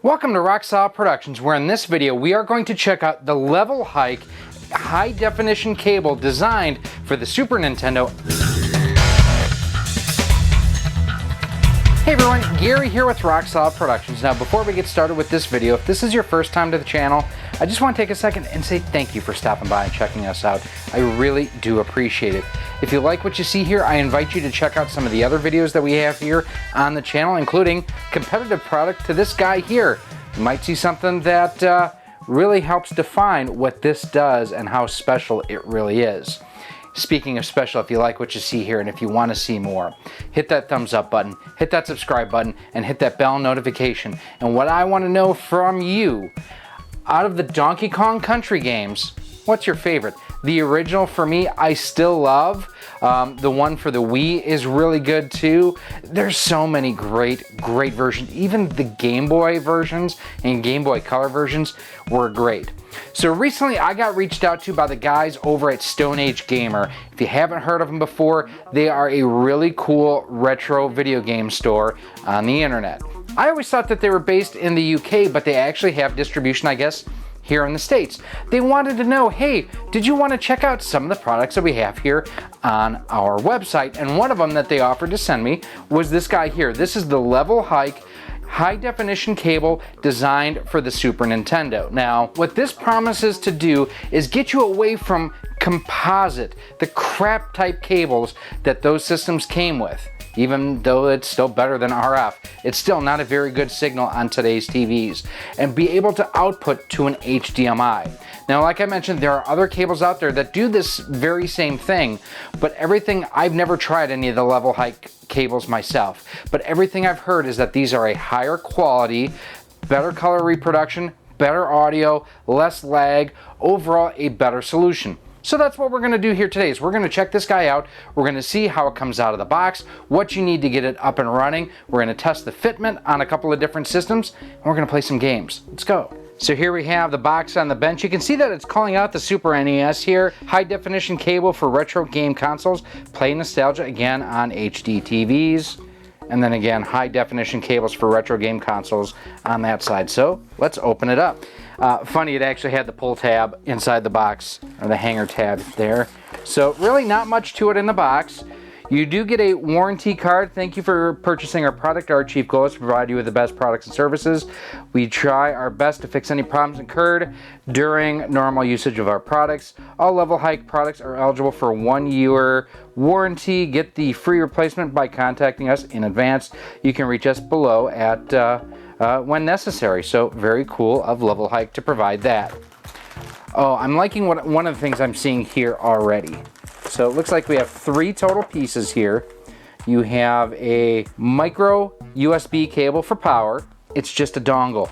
Welcome to Rock Solid Productions, where in this video we are going to check out the LevelHike high definition cable designed for the Super Nintendo. Hey everyone, Gary here with Rock Solid Productions. Now before we get started with this video, if this is your first time to the channel, I just want to take a second and say thank you for stopping by and checking us out. I really do appreciate it. If you like what you see here, I invite you to check out some of the other videos that we have here on the channel, including competitive product to this guy here. You might see something that really helps define what this does and how special it really is. Speaking of special, if you like what you see here and if you want to see more, hit that thumbs up button, hit that subscribe button, and hit that bell notification. And what I want to know from you, out of the Donkey Kong Country games, what's your favorite? The original for me, I still love. The one for the Wii is really good too. There's so many great versions. Even the Game Boy versions and Game Boy Color versions were great. So recently I got reached out to by the guys over at Stone Age Gamer. If you haven't heard of them before, they are a really cool retro video game store on the internet. I always thought that they were based in the UK, but they actually have distribution, I guess, here in the States. They wanted to know, hey, did you want to check out some of the products that we have here on our website? And one of them that they offered to send me was this guy here. This is the LevelHike high definition cable designed for the Super Nintendo. Now, what this promises to do is get you away from composite, the crap type cables that those systems came with. Even though it's still better than RF, it's still not a very good signal on today's TVs, and be able to output to an HDMI. Now, like I mentioned, there are other cables out there that do this very same thing, but I've never tried any of the LevelHike cables myself, but everything I've heard is that these are a higher quality, better color reproduction, better audio, less lag, overall a better solution. So that's what we're going to do here today, is we're going to check this guy out. We're going to see how it comes out of the box, what you need to get it up and running. We're going to test the fitment on a couple of different systems, and we're going to play some games. Let's go. So here we have the box on the bench. You can see that it's calling out the Super NES here. High definition cable for retro game consoles. Play nostalgia again on HD TVs. And then again, high definition cables for retro game consoles on that side. So let's open it up. Funny, it actually had the pull tab inside the box, or the hanger tab there. So really not much to it in the box. You do get a warranty card. Thank you for purchasing our product. Our chief goal is to provide you with the best products and services. We try our best to fix any problems incurred during normal usage of our products. All LevelHike products are eligible for 1 year warranty. Get the free replacement by contacting us in advance. You can reach us below at when necessary. So very cool of LevelHike to provide that. Oh, I'm liking one of the things I'm seeing here already. So it looks like we have 3 total pieces here. You have a micro USB cable for power. It's just a dongle.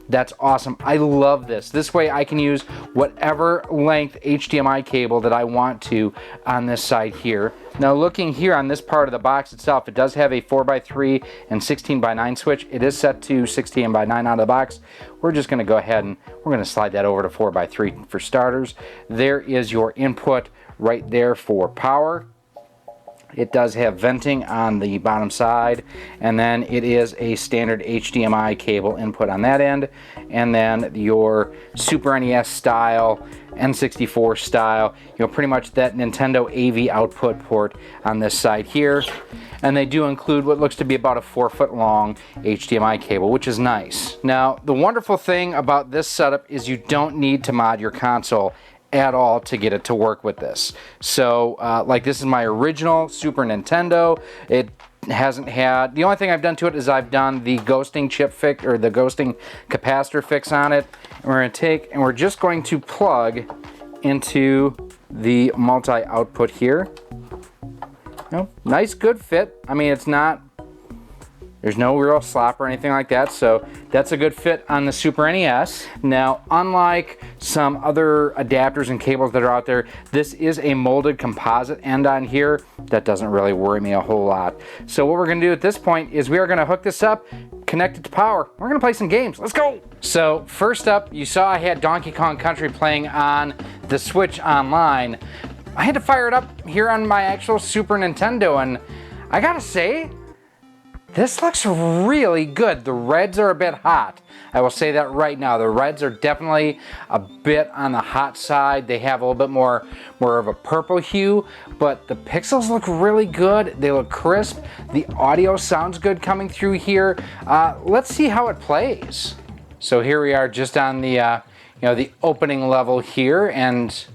That's awesome. I love this. This way I can use whatever length HDMI cable that I want to on this side here. Now looking here on this part of the box itself, it does have a 4x3 and 16x9 switch. It is set to 16x9 out of the box. We're just going to go ahead and we're going to slide that over to 4x3 for starters. There is your input right there for power. It does have venting on the bottom side, and then it is a standard HDMI cable input on that end, and then your Super NES style, N64 style, pretty much that Nintendo AV output port on this side here. And they do include what looks to be about a 4-foot long HDMI cable, which is nice. Now, the wonderful thing about this setup is you don't need to mod your console at all to get it to work with this. So like this is my original Super Nintendo. It hasn't had, the only thing I've done to it is I've done the ghosting chip fix, or the ghosting capacitor fix on it. And we're going to take and we're just going to plug into the multi output here. Nice good fit. I mean, it's not, there's no real slop or anything like that, so that's a good fit on the Super NES. Now, unlike some other adapters and cables that are out there, this is a molded composite end on here. That doesn't really worry me a whole lot. So what we're going to do at this point is we are going to hook this up, connect it to power. We're going to play some games. Let's go! So first up, you saw I had Donkey Kong Country playing on the Switch online. I had to fire it up here on my actual Super Nintendo, and I gotta say, This looks really good. The reds are a bit hot. I will say that right now. The reds are definitely a bit on the hot side. They have a little bit more of a purple hue, but the pixels look really good. They look crisp. The audio sounds good coming through here. Let's see how it plays. So here we are just on the the opening level here, and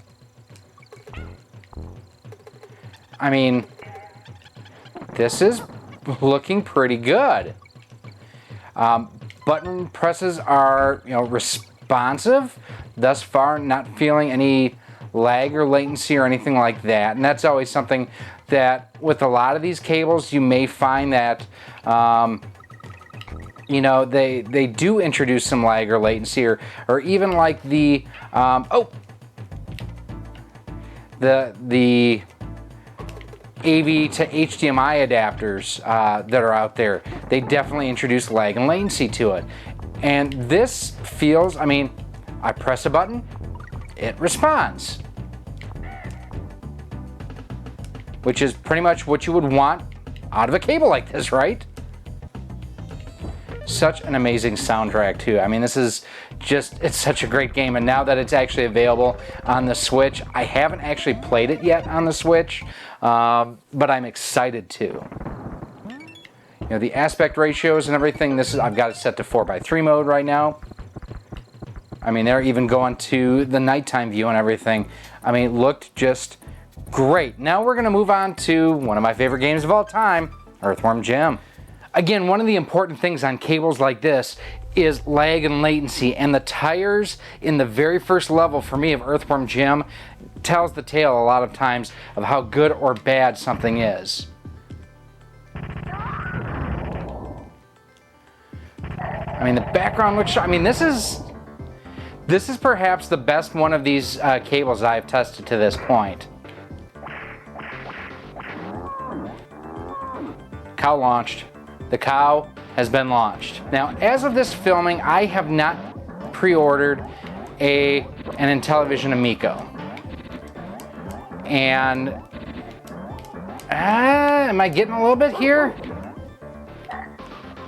I mean, this is looking pretty good. Button presses are, responsive thus far, not feeling any lag or latency or anything like that. And that's always something that with a lot of these cables, you may find that, they do introduce some lag or latency, or even like the AV to HDMI adapters that are out there. They definitely introduce lag and latency to it. And this feels, I press a button, it responds. Which is pretty much what you would want out of a cable like this, right? Such an amazing soundtrack too. This is it's such a great game, and now that it's actually available on the Switch, I haven't actually played it yet on the Switch, but I'm excited to. The aspect ratios and everything, I've got it set to 4:3 mode right now. They're even going to the nighttime view and everything. It looked just great. Now we're gonna move on to one of my favorite games of all time, Earthworm Jim. Again, one of the important things on cables like this is lag and latency, and the tires in the very first level for me of Earthworm Jim tells the tale a lot of times of how good or bad something is. The background looks, this is perhaps the best one of these cables I've tested to this point. Cow launched. The cow has been launched. Now, as of this filming, I have not pre-ordered an Intellivision Amico. And am I getting a little bit here?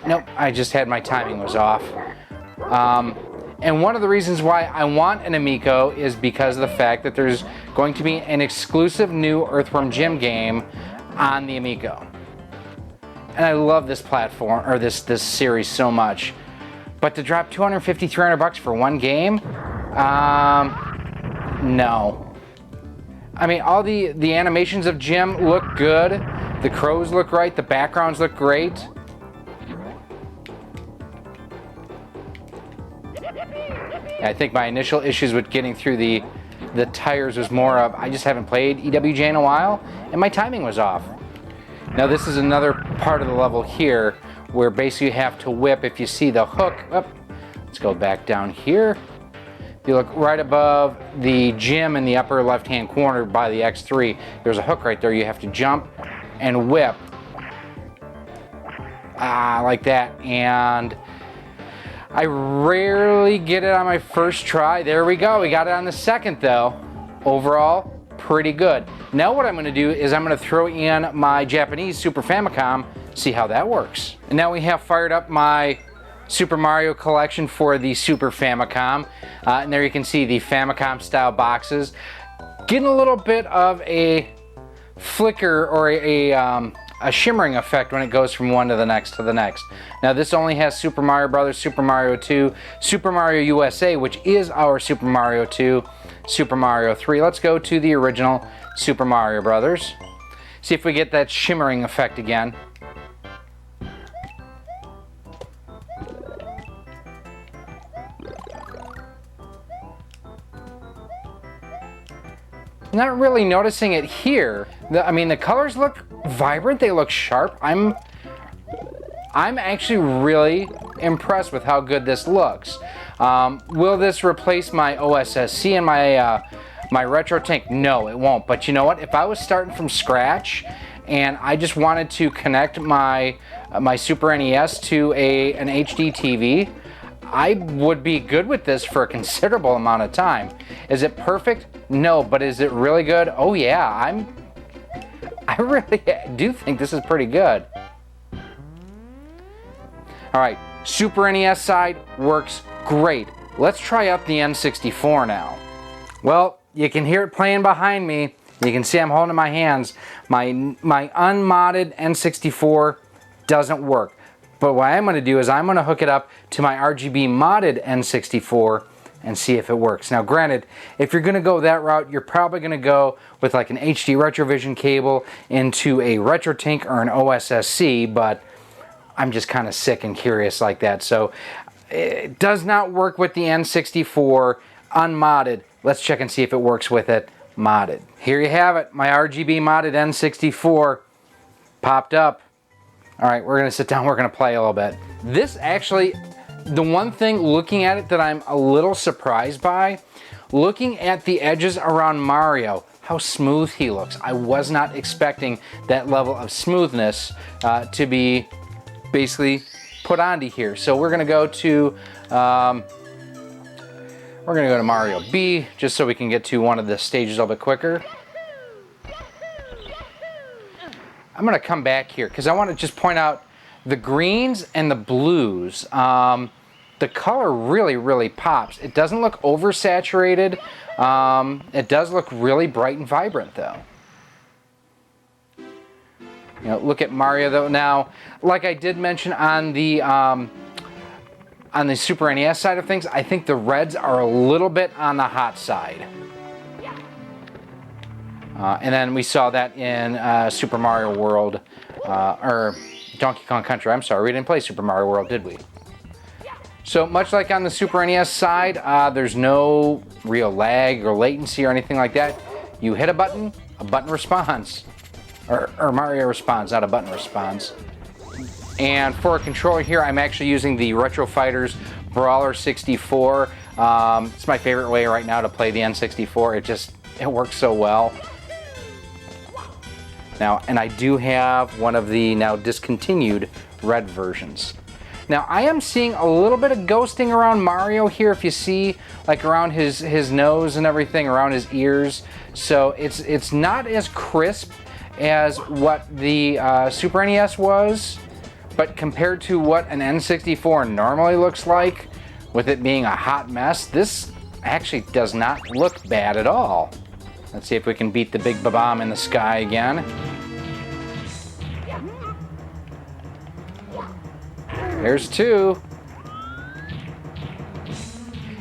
Nope, I just had my timing was off. And one of the reasons why I want an Amico is because of the fact that there's going to be an exclusive new Earthworm Jim game on the Amico. And I love this platform, or this series so much. But to drop $250, $300 for one game? No. All the animations of Jim look good. The crows look right. The backgrounds look great. I think my initial issues with getting through the tires was more of, I just haven't played EWJ in a while, and my timing was off. Now this is another part of the level here where basically you have to whip. If you see the hook, let's go back down here. If you look right above the Jim in the upper left hand corner by the X3, there's a hook right there. You have to jump and whip like that, and I rarely get it on my first try. There we go, we got it on the second though. Overall, pretty good. Now what I'm going to do is I'm going to throw in my Japanese Super Famicom, see how that works. And now we have fired up my Super Mario collection for the Super Famicom. And there you can see the Famicom style boxes. Getting a little bit of a flicker or a shimmering effect when it goes from one to the next to the next. Now this only has Super Mario Brothers, Super Mario 2, Super Mario USA, which is our Super Mario 2, Super Mario 3. Let's go to the original Super Mario Brothers. See if we get that shimmering effect again. Not really noticing it here. The colors look vibrant, they look sharp. I'm actually really impressed with how good this looks. Will this replace my OSSC and my retro tank? No, it won't. But you know what? If I was starting from scratch and I just wanted to connect my Super NES to an HD TV, I would be good with this for a considerable amount of time. Is it perfect? No, but is it really good? Oh yeah, I really do think this is pretty good. All right, Super NES side works great. Let's try out the N64 now. Well, you can hear it playing behind me. You can see I'm holding it in my hands. My unmodded N64 doesn't work. But what I'm going to do is I'm going to hook it up to my RGB modded N64 and see if it works. Now granted, if you're going to go that route, you're probably going to go with like an HD Retrovision cable into a RetroTink or an OSSC, but I'm just kind of sick and curious like that. So it does not work with the N64 unmodded. Let's check and see if it works with it modded. Here you have it, my RGB modded N64 popped up. All right, we're gonna sit down, we're gonna play a little bit. This actually, the one thing looking at it that I'm a little surprised by, looking at the edges around Mario, how smooth he looks. I was not expecting that level of smoothness to be basically put onto here. So we're gonna go to Mario B, just so we can get to one of the stages a little bit quicker. I'm gonna come back here because I want to just point out the greens and the blues. The color really pops. It doesn't look oversaturated. It does look really bright and vibrant though. You know, look at Mario though. Now, like I did mention on the Super NES side of things, I think the reds are a little bit on the hot side. And then we saw that in Super Mario World, or Donkey Kong Country. I'm sorry, we didn't play Super Mario World, did we? So much like on the Super NES side, there's no real lag or latency or anything like that. You hit a button responds. Or Mario responds, not a button responds. And for a controller here, I'm actually using the Retro Fighters Brawler 64. It's my favorite way right now to play the N64. It works so well. Now, and I do have one of the now discontinued red versions. Now, I am seeing a little bit of ghosting around Mario here, if you see, like around his nose and everything, around his ears. So it's not as crisp as what the Super NES was, but compared to what an N64 normally looks like, with it being a hot mess, this actually does not look bad at all. Let's see if we can beat the big bomb in the sky again. There's two.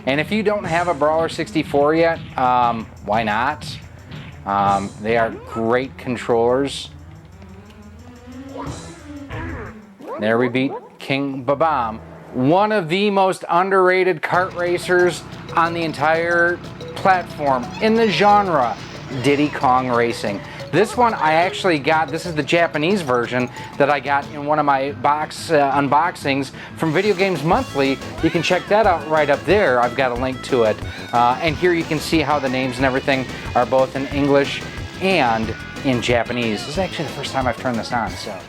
And if you don't have a Brawler 64 yet, why not? They are great controllers. There we beat King Babam, one of the most underrated kart racers on the entire platform in the genre, Diddy Kong Racing. This one I actually got, this is the Japanese version that I got in one of my box unboxings from Video Games Monthly. You can check that out right up there. I've got a link to it. And here you can see how the names and everything are both in English and in Japanese. This is actually the first time I've turned this on, so.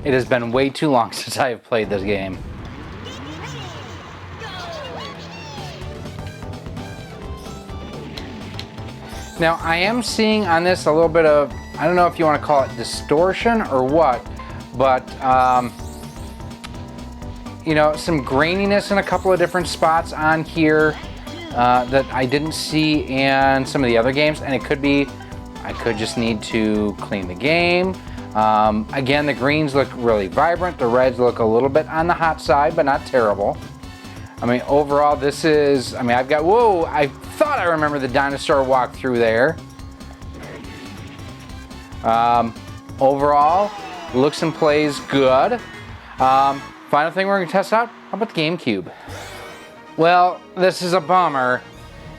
It has been way too long since I have played this game. Now, I am seeing on this a little bit of, I don't know if you want to call it distortion or what, but, you know, some graininess in a couple of different spots on here that I didn't see in some of the other games, and it could be, I could just need to clean the game. Again, the greens look really vibrant, the reds look a little bit on the hot side, but not terrible. I mean, overall, this is, I mean, I've got, whoa, I thought I remember the dinosaur walk through there. Overall, looks and plays good. Final thing we're gonna test out, how about the GameCube? Well, this is a bummer.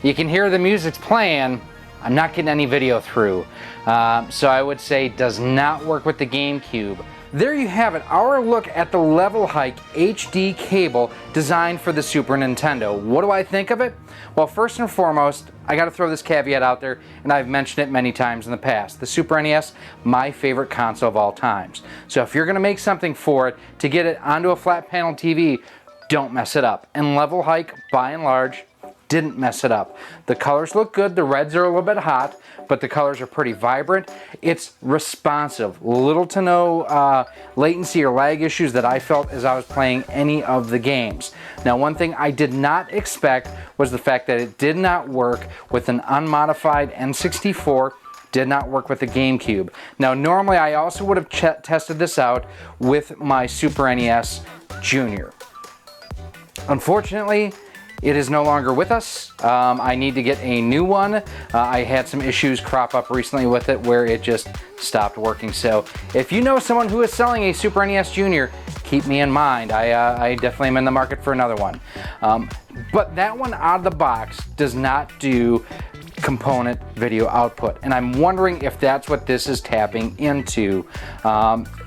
You can hear the music's playing. I'm not getting any video through. So I would say does not work with the GameCube. There you have it, our look at the LevelHike HD cable designed for the Super Nintendo. What do I think of it? Well, first and foremost, I gotta throw this caveat out there, and I've mentioned it many times in the past. The Super NES, my favorite console of all times. So if you're gonna make something for it to get it onto a flat panel TV, don't mess it up. And LevelHike, by and large, didn't mess it up. The colors look good, the reds are a little bit hot, but the colors are pretty vibrant. It's responsive, little to no latency or lag issues that I felt as I was playing any of the games. Now, one thing I did not expect was the fact that it did not work with an unmodified N64, did not work with the GameCube. Now, normally I also would have tested this out with my Super NES Jr. Unfortunately, it is no longer with us. I need to get a new one. I had some issues crop up recently with it where it just stopped working. So if you know someone who is selling a Super NES Jr., keep me in mind. I definitely am in the market for another one. But that one out of the box does not do component video output, and I'm wondering if that's what this is tapping into.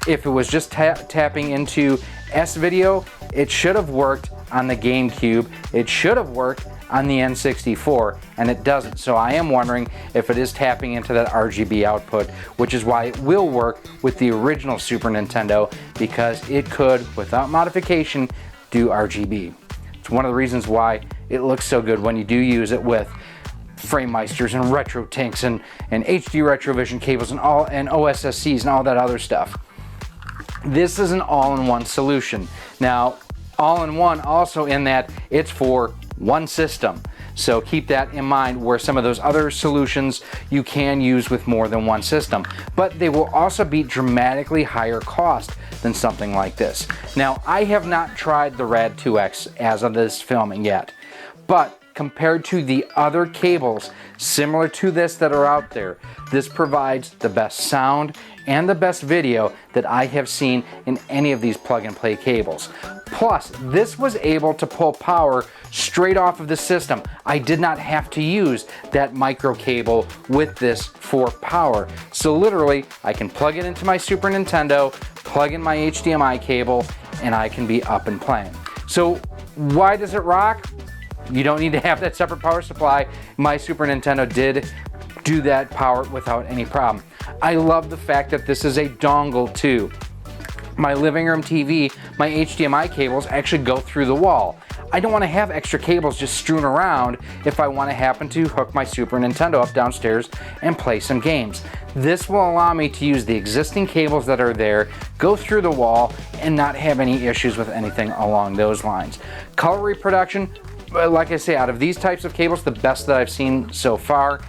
If it was just tapping into S-video, it should have worked on the GameCube, it should have worked on the N64, and it doesn't. So I am wondering if it is tapping into that RGB output, which is why it will work with the original Super Nintendo, because it could, without modification, do RGB. It's one of the reasons why it looks so good when you do use it with Framemeisters and RetroTinks and HD Retrovision cables and OSSCs and all that other stuff. This is an all-in-one solution. Now, all-in-one also in that it's for one system. So keep that in mind, where some of those other solutions you can use with more than one system. But they will also be dramatically higher cost than something like this. Now, I have not tried the Rad 2X as of this filming yet, but compared to the other cables similar to this that are out there, this provides the best sound and the best video that I have seen in any of these plug-and-play cables. Plus, this was able to pull power straight off of the system. I did not have to use that micro cable with this for power. So literally, I can plug it into my Super Nintendo, plug in my HDMI cable, and I can be up and playing. So why does it rock? You don't need to have that separate power supply. My Super Nintendo did do that power without any problem. I love the fact that this is a dongle too. My living room TV, my HDMI cables actually go through the wall. I don't want to have extra cables just strewn around if I want to happen to hook my Super Nintendo up downstairs and play some games. This will allow me to use the existing cables that are there, go through the wall, and not have any issues with anything along those lines. Color reproduction, like I say, out of these types of cables, the best that I've seen so far,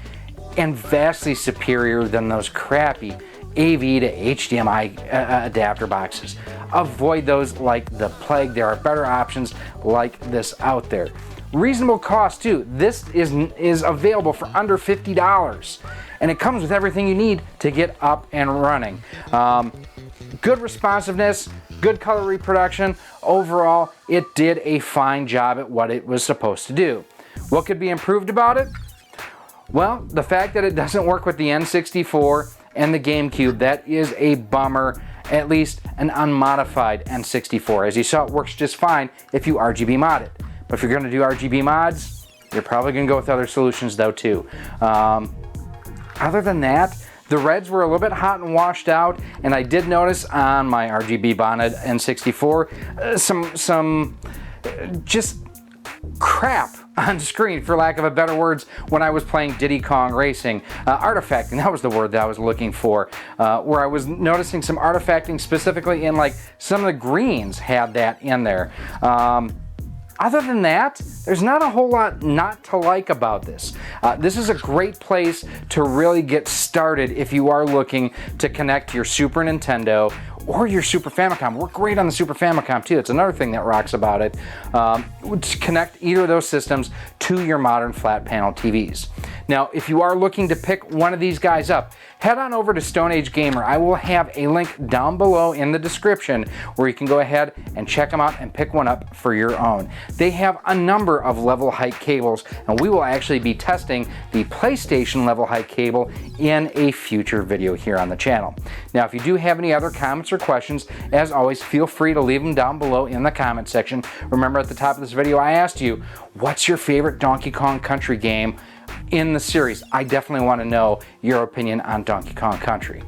and vastly superior than those crappy AV to HDMI adapter boxes. Avoid those like the plague. There are better options like this out there. Reasonable cost too. This is available for under $50, and it comes with everything you need to get up and running. Good responsiveness, good color reproduction. Overall, it did a fine job at what it was supposed to do. What could be improved about it? Well, the fact that it doesn't work with the N64 and the GameCube, that is a bummer, at least an unmodified N64. As you saw, it works just fine if you RGB mod it. But if you're gonna do RGB mods, you're probably gonna go with other solutions though too. Other than that, the reds were a little bit hot and washed out, and I did notice on my RGB bonded N64 some just crap on screen, for lack of a better words, when I was playing Diddy Kong Racing. Artifacting, that was the word that I was looking for, where I was noticing some artifacting specifically in like some of the greens had that in there. Other than that, there's not a whole lot not to like about this. This is a great place to really get started if you are looking to connect to your Super Nintendo or your Super Famicom. Work great on the Super Famicom too. It's another thing that rocks about it. To connect either of those systems to your modern flat panel TVs. Now, if you are looking to pick one of these guys up, head on over to Stone Age Gamer. I will have a link down below in the description where you can go ahead and check them out and pick one up for your own. They have a number of LevelHike cables, and we will actually be testing the PlayStation LevelHike cable in a future video here on the channel. Now, if you do have any other comments or questions, as always, feel free to leave them down below in the comment section. Remember, at the top of this video, I asked you, what's your favorite Donkey Kong Country game in the series? I definitely want to know your opinion on Donkey Kong Country.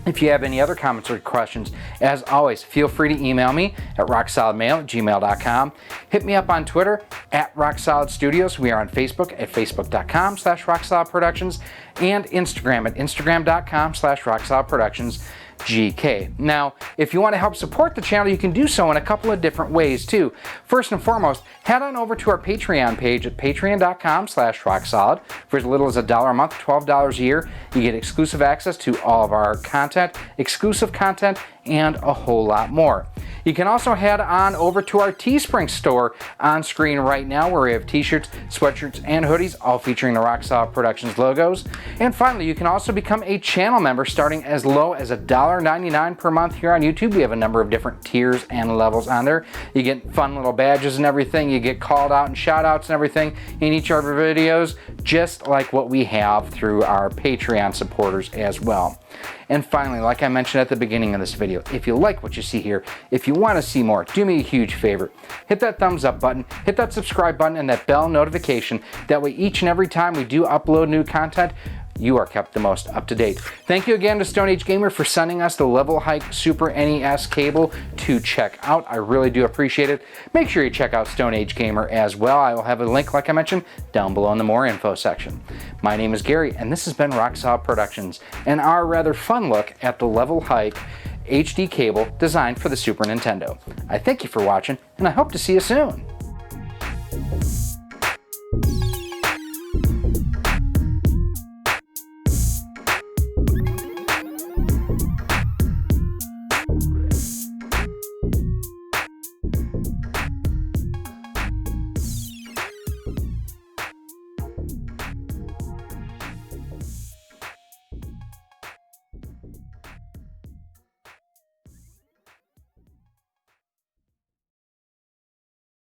If you have any other comments or questions, as always, feel free to email me at rocksolidmail@gmail.com. Hit me up on Twitter at RockSolidStudios. We are on Facebook at facebook.com/RockSolidProductions and Instagram at instagram.com/RockSolidProductionsGK. Now, if you want to help support the channel, you can do so in a couple of different ways too. First and foremost, head on over to our Patreon page at patreon.com/rocksolid. For as little as $1 a month, $12 a year, you get exclusive access to all of our content, exclusive content, and a whole lot more. You can also head on over to our Teespring store on screen right now, where we have t-shirts, sweatshirts, and hoodies, all featuring the Rock Solid Productions logos. And finally, you can also become a channel member starting as low as $1.99 per month here on YouTube. We have a number of different tiers and levels on there. You get fun little badges and everything. You get called out and shout outs and everything in each of our videos, just like what we have through our Patreon supporters as well. And finally, like I mentioned at the beginning of this video, if you like what you see here, if you want to see more, do me a huge favor. Hit that thumbs up button, hit that subscribe button, and that bell notification. That way each and every time we do upload new content, you are kept the most up to date. Thank you again to Stone Age Gamer for sending us the LevelHike Super NES cable to check out. I really do appreciate it. Make sure you check out Stone Age Gamer as well. I will have a link, like I mentioned, down below in the more info section. My name is Gary, and this has been Rock Solid Productions, and our rather fun look at the LevelHike HD cable designed for the Super Nintendo. I thank you for watching, and I hope to see you soon.